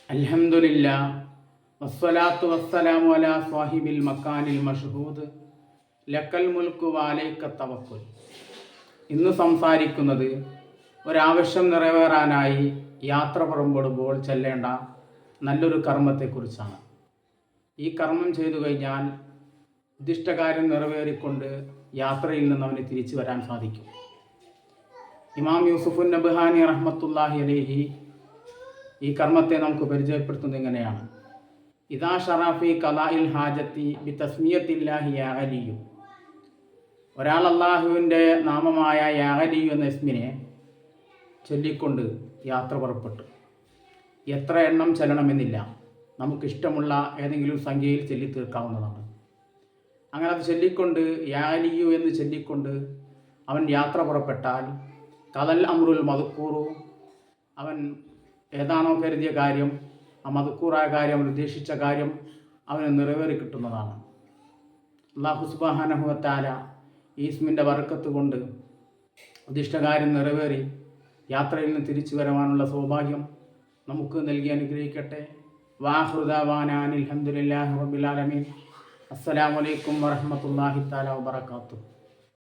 അൽഹംദുലില്ലാ വസ്സലാത്തു വസ്സലാമു അലാ സ്വാഹിബിൽ മക്കാനിൽ മഷ്ഹൂദ് ലക്കൽ മുൽക്കു വഅലൈക തവക്കുൽ. ഇന്ന് സംസാരിക്കുന്നത് ഒരാവശ്യം നിറവേറാനായി യാത്ര പുറപ്പെടുമ്പോൾ ചെല്ലേണ്ട നല്ലൊരു കർമ്മത്തെക്കുറിച്ചാണ്. ഈ കർമ്മം ചെയ്തു കഴിഞ്ഞാൽ ഉദ്ദിഷ്ടകാര്യം നിറവേറിക്കൊണ്ട് യാത്രയിൽ നിന്ന് അവന് തിരിച്ചു വരാൻ സാധിക്കും. ഇമാം യൂസുഫുൻ നബ്ഹാനി റഹ്മത്തുള്ളാഹി അലൈഹി ഈ കർമ്മത്തെ നമുക്ക് പരിചയപ്പെടുത്തുന്നത് ഇങ്ങനെയാണ്: ഇദാ ഷറാഫി ഖലാഇൽ ഹാജത്തി ബി തസ്മിയത്തില്ലാഹി യാ അലിയു. ഒരാൾ അള്ളാഹുവിൻ്റെ നാമമായ യാ അലിയു എന്ന ഇസ്മിനെ ചൊല്ലിക്കൊണ്ട് യാത്ര പുറപ്പെട്ടു. എത്ര എണ്ണം ചെല്ലണമെന്നില്ല, നമുക്കിഷ്ടമുള്ള ഏതെങ്കിലും സംഖ്യയിൽ ചൊല്ലി തീർക്കാവുന്നതാണ്. അങ്ങനെ അത് ചൊല്ലിക്കൊണ്ട് യാ അലിയു എന്ന് ചൊല്ലിക്കൊണ്ട് അവൻ യാത്ര പുറപ്പെട്ടാൽ കദൽ അമ്രുൽ മദ്കൂറു, അവൻ ഏതാണോ കരുതിയ കാര്യം, ആ മദ്കൂറായ കാര്യം, അവൻ ഉദ്ദേശിച്ച കാര്യം അവന് നിറവേറി കിട്ടുന്നതാണ്. അല്ലാഹു സുബ്ഹാനഹു വ തആല ഈ ഇസ്മിൻ്റെ ബർക്കത്ത് കൊണ്ട് ഉദ്ദിഷ്ടകാര്യം നിറവേറി യാത്രയിൽ നിന്ന് തിരിച്ചു വരാനുള്ള സൗഭാഗ്യം നമുക്ക് നൽകി അനുഗ്രഹിക്കട്ടെ. വആഖിറു ദഅവാനാ അനിൽ ഹംദുലില്ലാഹി റബ്ബിൽ ആലമീൻ. അസ്സലാമു അലൈക്കും വറഹ്മത്തുള്ളാഹി തആല വബറകാതുഹു.